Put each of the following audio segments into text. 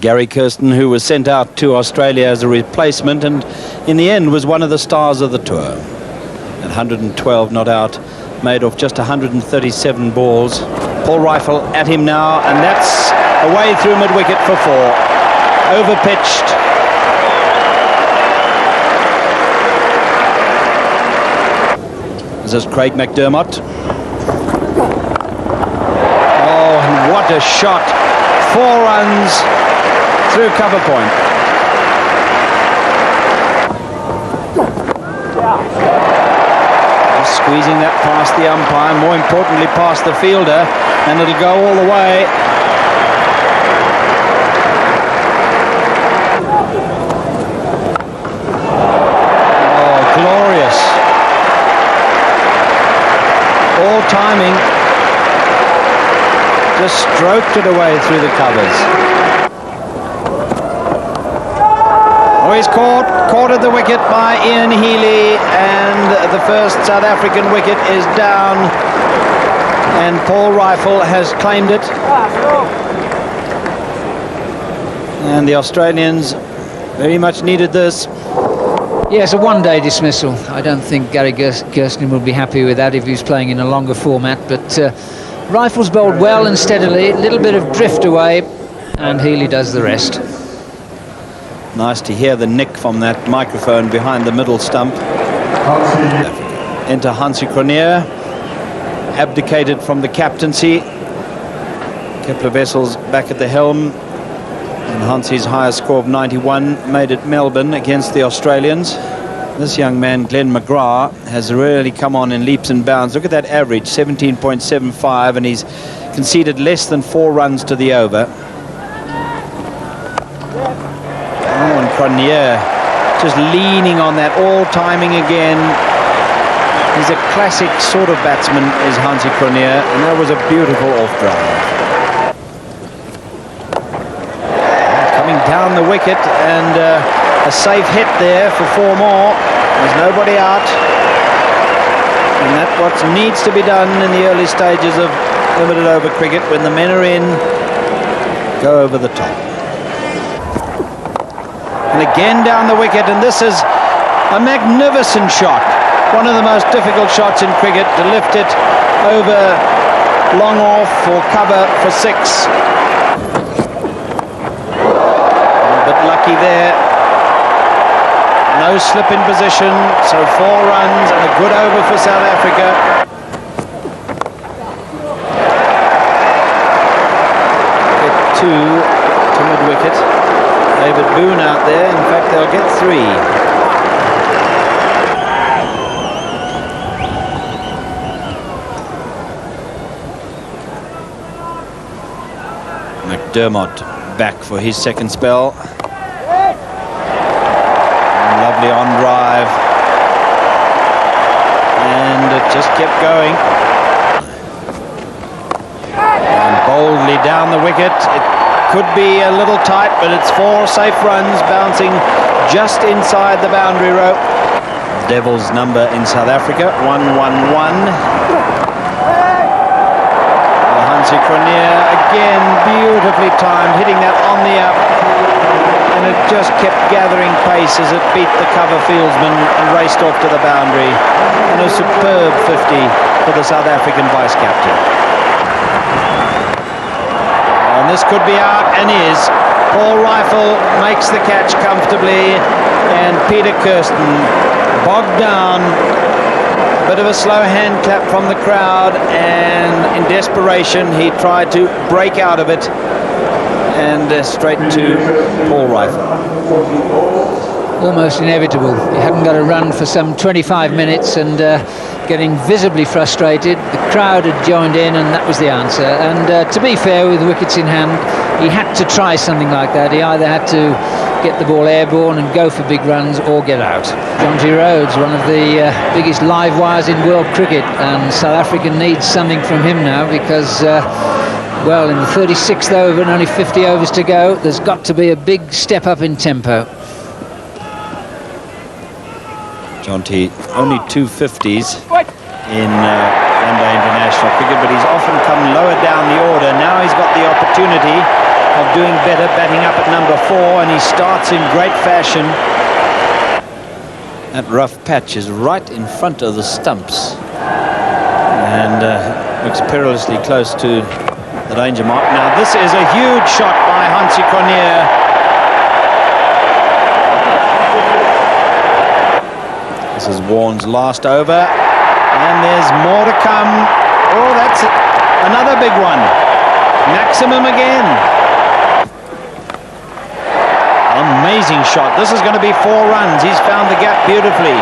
Gary Kirsten, who was sent out to Australia as a replacement and in the end was one of the stars of the tour. At 112 not out, made off just 137 balls. Paul Rifle at him now, and that's away through mid-wicket for 4. Overpitched. This is Craig McDermott. Oh, and what a shot. 4 runs through cover point. Just squeezing that past the umpire, more importantly past the fielder, and it'll go all the way. Oh, glorious. All timing. Just stroked it away through the covers. Oh, he's caught at the wicket by Ian Healy, and the first South African wicket is down, and Paul Rifle has claimed it. And the Australians very much needed this. Yes, a one-day dismissal. I don't think Gary Kirsten will be happy with that if he's playing in a longer format, but Rifle's bowled well and steadily, a little bit of drift away, and Healy does the rest. Nice to hear the nick from that microphone behind the middle stump. Enter Hansie Cronje, abdicated from the captaincy. A couple of vessels back at the helm. And Hansie's highest score of 91 made it Melbourne against the Australians. This young man, Glenn McGrath, has really come on in leaps and bounds. Look at that average, 17.75, and he's conceded less than 4 runs to the over. Oh, and Cronje just leaning on that, all timing again. He's a classic sort of batsman, is Hansie Cronje, and that was a beautiful off drive. Coming down the wicket, and a safe hit there for 4 more. There's nobody out, and that's what needs to be done in the early stages of limited over cricket. When the men are in, go over the top. And again down the wicket, and this is a magnificent shot. One of the most difficult shots in cricket, to lift it over long off for cover for 6. A bit lucky there. No slip in position, so 4 runs and a good over for South Africa. Get 2 to mid-wicket. David Boone out there. In fact, they'll get 3. McDermott back for his second spell. Lovely on drive. And it just kept going. And boldly down the wicket. It could be a little tight, but it's 4 safe runs, bouncing just inside the boundary rope. Devils number in South Africa, 111. Hansie Cronje again, beautifully timed, hitting that on the up, and it just kept gathering pace as it beat the cover fieldsman and raced off to the boundary. And a superb 50 for the South African vice-captain. And this could be out, and is. Paul Rifle makes the catch comfortably, and Peter Kirsten bogged down. Bit of a slow hand clap from the crowd, and in desperation he tried to break out of it, and straight to Paul Rifle. Almost inevitable. He hadn't got a run for some 25 minutes, and getting visibly frustrated. The crowd had joined in, and that was the answer. And to be fair, with wickets in hand, he had to try something like that. He either had to get the ball airborne and go for big runs, or get out. Hansie Rhodes, one of the biggest live wires in world cricket, and South Africa needs something from him now, because well, in the 36th over and only 50 overs to go, there's got to be a big step up in tempo. Jonty, only 2 50s in one-day international cricket, but he's often come lower down the order. Now he's got the opportunity of doing better, batting up at number 4, and he starts in great fashion. That rough patch is right in front of the stumps and looks perilously close to the danger mark. Now this is a huge shot by Hansie Cronje. This is Warren's last over, and there's more to come. Oh, that's another big one. Maximum again. Amazing shot. This is going to be 4 runs. He's found the gap beautifully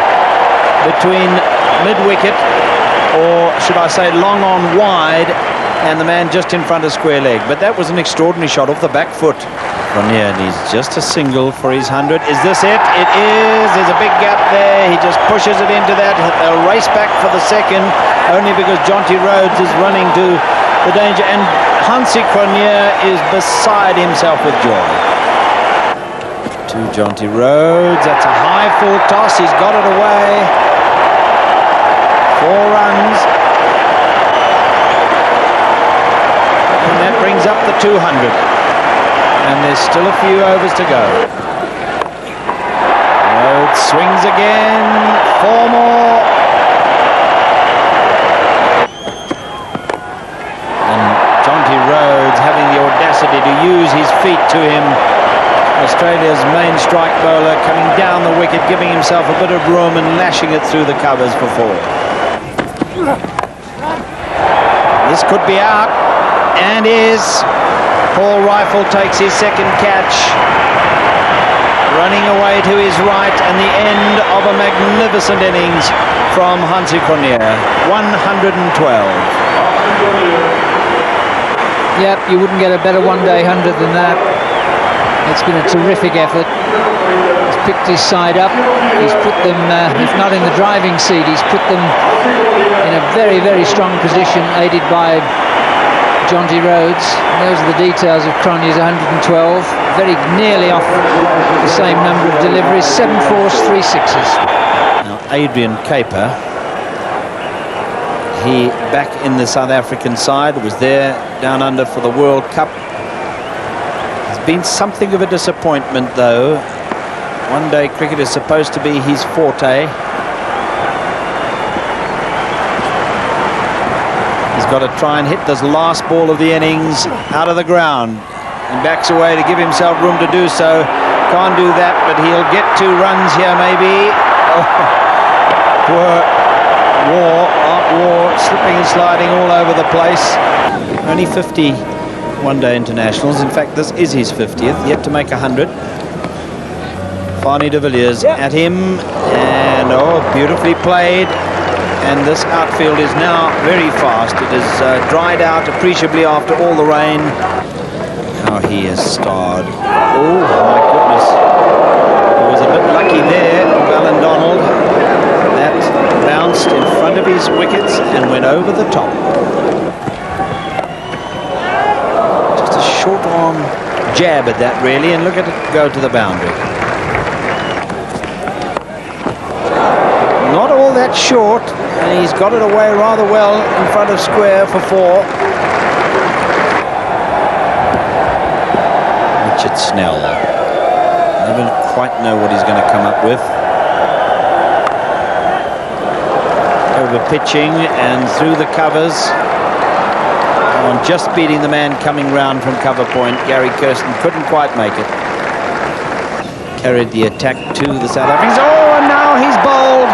between mid-wicket, or should I say long on wide, and the man just in front of square leg. But that was an extraordinary shot off the back foot. Cronje needs just a single for his 100. Is this it? It is. There's a big gap there. He just pushes it into that. They'll race back for the second, only because Jonty Rhodes is running to the danger, and Hansie Cronje is beside himself with joy. To Jonty Rhodes. That's a high full toss. He's got it away. 4 runs. And that brings up the 200. And there's still a few overs to go. Rhodes swings again. 4 more. And Jonty Rhodes having the audacity to use his feet to him. Australia's main strike bowler coming down the wicket, giving himself a bit of room and lashing it through the covers for 4. This could be out, and is. Paul Rifle takes his second catch, running away to his right, and the end of a magnificent innings from Hansie Cronje. 112. Yep, you wouldn't get a better one-day 100 than that. It's been a terrific effort. He's picked his side up. He's put them, if not in the driving seat, he's put them in a very, very strong position, aided by Jonty Rhodes. Those are the details of Cronje's 112. Very nearly off the same number of deliveries. 7 4s, 3 6s. Now Adrian Caper, he back in the South African side, was there down under for the World Cup. Been something of a disappointment, though. One-day cricket is supposed to be his forte. He's got to try and hit this last ball of the innings out of the ground, and backs away to give himself room to do so. Can't do that, but he'll get 2 runs here maybe. Oh, poor War slipping and sliding all over the place. Only 50 one-day internationals. In fact, this is his 50th, yet to make 100. Fani de Villiers at him, and oh, beautifully played. And this outfield is now very fast. It has dried out appreciably after all the rain. How he has starred. Oh my goodness, he was a bit lucky there, Alan Donald. That bounced in front of his wickets and went over the top. Short arm jab at that, really, and look at it go to the boundary. Not all that short, and he's got it away rather well in front of square for 4. Richard Snell. Never quite know what he's going to come up with. Over pitching and through the covers. On just beating the man coming round from cover point. Gary Kirsten couldn't quite make it. Carried the attack to the South Africans. Oh, and now he's bowled.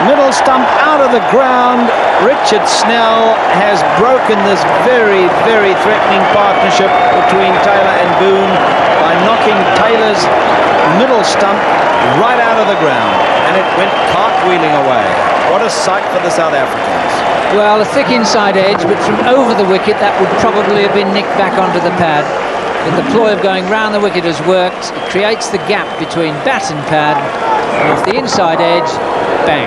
Middle stump out of the ground. Richard Snell has broken this very, very threatening partnership between Taylor and Boone by knocking Taylor's middle stump right out of the ground, and it went cartwheeling away. What a sight for the South Africans. Well, a thick inside edge, but from over the wicket that would probably have been nicked back onto the pad. But the ploy of going round the wicket has worked. It creates the gap between bat and pad, and off the inside edge, bang.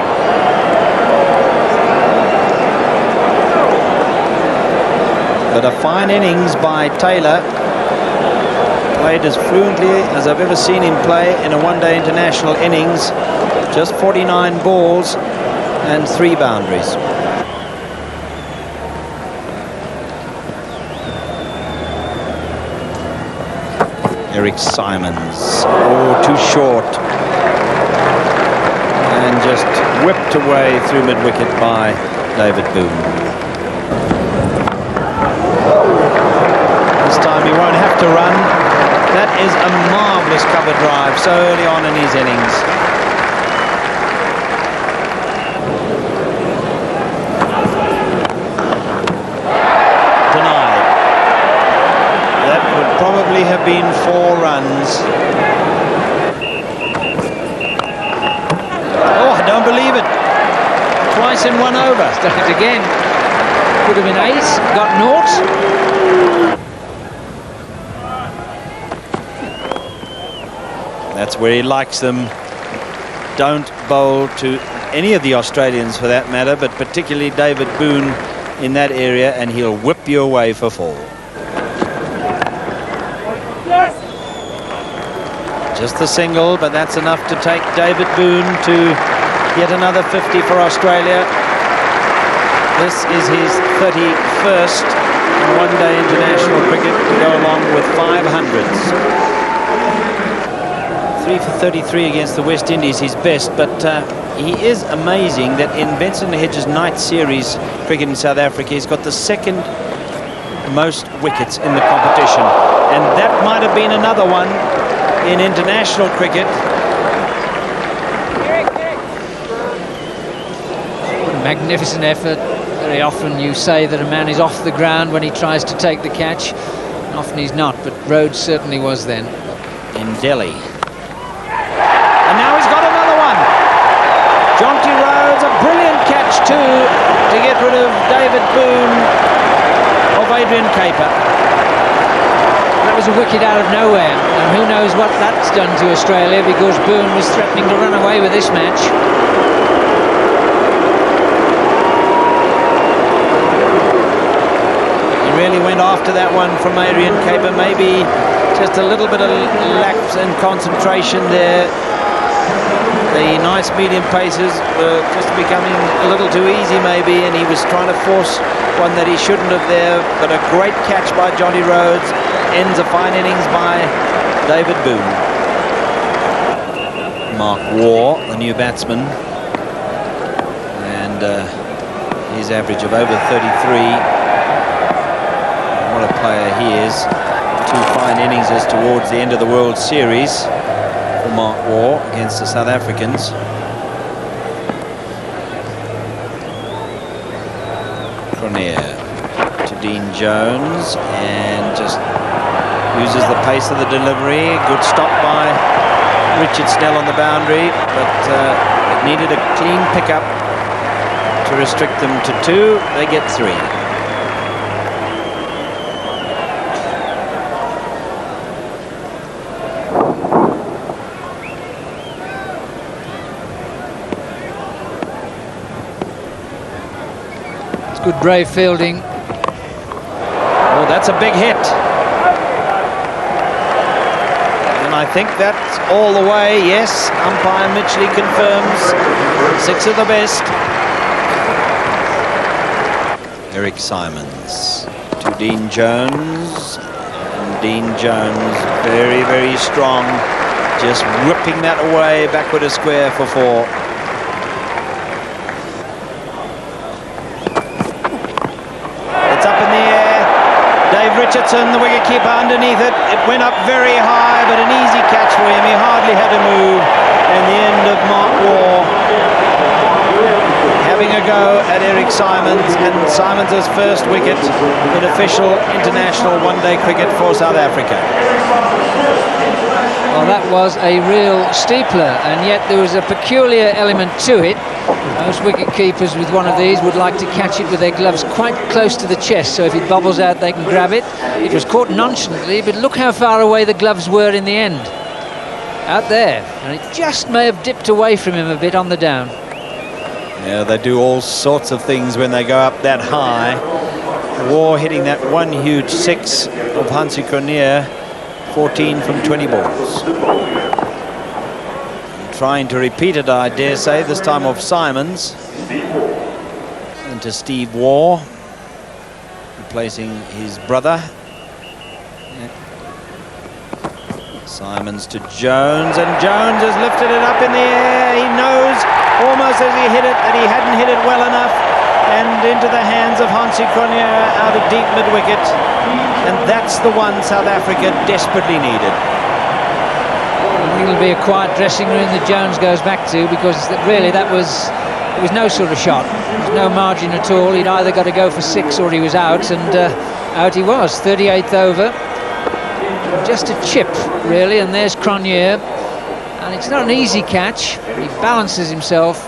But a fine innings by Taylor. Played as fluently as I've ever seen him play in a one-day international innings. Just 49 balls and 3 boundaries. Eric Simons. Oh, too short. And just whipped away through mid-wicket by David Boone. This time he won't have to run. That is a marvellous cover drive so early on in his innings. Denied. That would probably have been 4 runs. Oh, I don't believe it. Twice in 1 over. Started again. Could have been 8, got 0. That's where he likes them. Don't bowl to any of the Australians for that matter, but particularly David Boone in that area, and he'll whip you away for 4. Just the single, but that's enough to take David Boone to yet another 50 for Australia. This is his 31st one-day international cricket to go along with 500s. 3 for 33 against the West Indies, his best, but he is amazing that in Benson Hedges' night series cricket in South Africa, he's got the 2nd most wickets in the competition, and that might have been another one in international cricket. Magnificent effort. Very often you say that a man is off the ground when he tries to take the catch. Often he's not, but Rhodes certainly was then. In Delhi. And now he's got another one. Jonty Rhodes, a brilliant catch too, to get rid of David Boone of Adrian Caper. That was a wicket out of nowhere, and who knows what that's done to Australia, because Boone was threatening to run away with this match. He really went after that one from Adrian Caper. Maybe just a little bit of lapse in concentration there. The nice medium paces were just becoming a little too easy maybe, and he was trying to force one that he shouldn't have there, but a great catch by Jonty Rhodes ends a fine innings by David Boone. Mark Waugh, the new batsman, and his average of over 33. What a player he is. 2 fine innings towards the end of the World Series for Mark Waugh against the South Africans. Cronje to Dean Jones, and just uses the pace of the delivery. Good stop by Richard Snell on the boundary, but it needed a clean pickup to restrict them to 2. They get 3. Good brave fielding. Oh, that's a big hit. And I think that's all the way. Yes, umpire Mitchley confirms 6 of the best. Eric Simons to Dean Jones. And Dean Jones very, very strong. Just whipping that away backward a square for 4. Richardson, the wicketkeeper, underneath it. It went up very high, but an easy catch for him. He hardly had to move. And the end of Mark Waugh having a go at Eric Simons, and Simons' first wicket in official international one-day cricket for South Africa. Well, that was a real steepler, and yet there was a peculiar element to it. Most wicket keepers with one of these would like to catch it with their gloves quite close to the chest, so if it bobbles out they can grab it. It was caught nonchalantly, but look how far away the gloves were in the end. Out there, and it just may have dipped away from him a bit on the down. Yeah, they do all sorts of things when they go up that high. Waugh hitting that one huge 6 of Hansie Cronje, 14 from 20 balls. Trying to repeat it, I dare say, this time of Simons. Into Steve Waugh, replacing his brother. Simons to Jones, and Jones has lifted it up in the air. He knows almost as he hit it that he hadn't hit it well enough, and into the hands of Hansie Cronje out of deep mid-wicket, and that's the one South Africa desperately needed. I think it'll be a quiet dressing room that Jones goes back to, because really it was no sort of shot. There was no margin at all. He'd either got to go for 6 or he was out, and out he was. 38th over. Just a chip, really, and there's Cronje, and it's not an easy catch. He balances himself.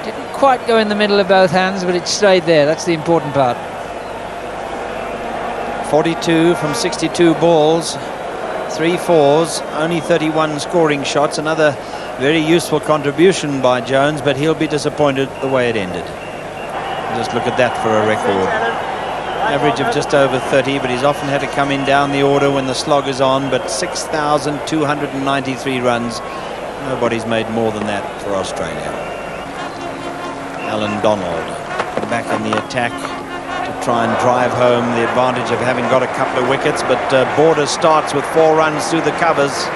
Didn't quite go in the middle of both hands, but it stayed there. That's the important part. 42 from 62 balls, 3 fours, only 31 scoring shots. Another very useful contribution by Jones, but he'll be disappointed the way it ended. Just look at that for a record. Average of just over 30, but he's often had to come in down the order when the slog is on. But 6,293 runs. Nobody's made more than that for Australia. Alan Donald back in the attack to try and drive home the advantage of having got a couple of wickets, but Border starts with 4 runs through the covers.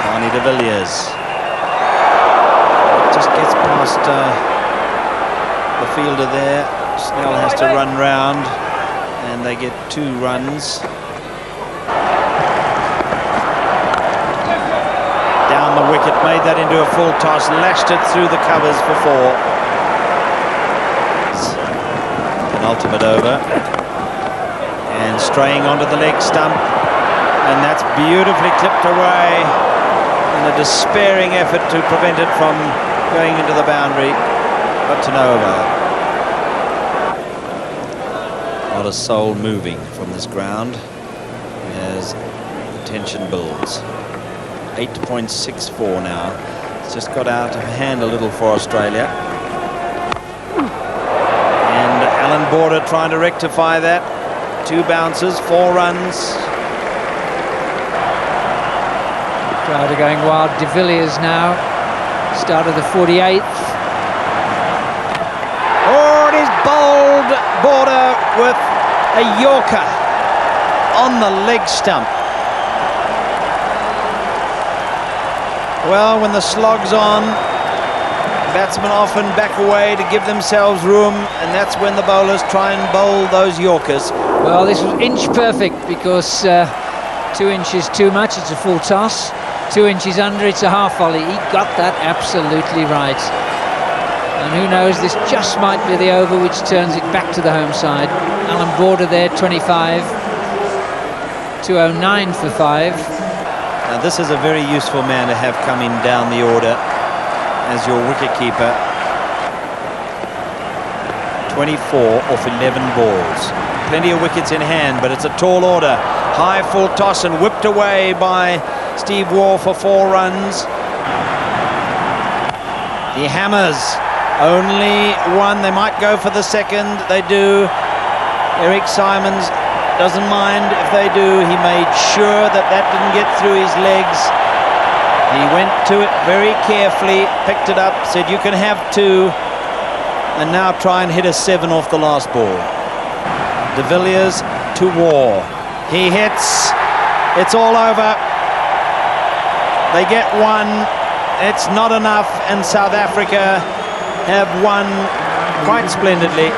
Barney de Villiers just gets past the fielder there. Snell has to run round, and they get 2 runs. Down the wicket, made that into a full toss, lashed it through the covers for 4. Penultimate over, and straying onto the leg stump, and that's beautifully clipped away in a despairing effort to prevent it from going into the boundary. Got to know about it. Not a soul moving from this ground as the tension builds. 8.64 now. It's just got out of hand a little for Australia. And Alan Border trying to rectify that. 2 bounces, 4 runs. Crowd are going wild. De Villiers now. Start of the 48th. Oh, it is bowled Border with a Yorker on the leg stump. Well, when the slog's on, batsmen often back away to give themselves room, and that's when the bowlers try and bowl those Yorkers. Well, this was inch perfect, because 2 inches too much, it's a full toss. 2 inches under, it's a half volley. He got that absolutely right. And who knows, this just might be the over which turns it back to the home side. Alan Border there, 25. 209 for 5. Now this is a very useful man to have come in down the order as your wicketkeeper. 24 off 11 balls. Plenty of wickets in hand, but it's a tall order. High full toss and whipped away by Steve Waugh for 4 runs. The Hammers. Only 1. They might go for the second. They do. Eric Simons doesn't mind if they do. He made sure that that didn't get through his legs. He went to it very carefully, picked it up, said you can have 2, and now try and hit a 7 off the last ball. De Villiers to Waugh. He hits. It's all over. They get 1. It's not enough, and South Africa have won quite splendidly.